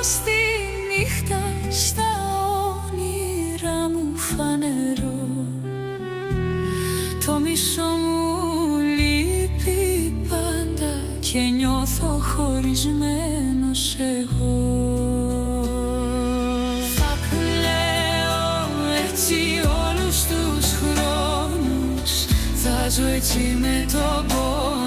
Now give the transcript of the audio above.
στη νύχτα, στα όνειρά μου φανερό. Το μισό μου λείπει πάντα και νιώθω χωρισμένος εγώ. Θα κλαίω έτσι όλους τους χρόνους, θα ζω έτσι με τον πόνο.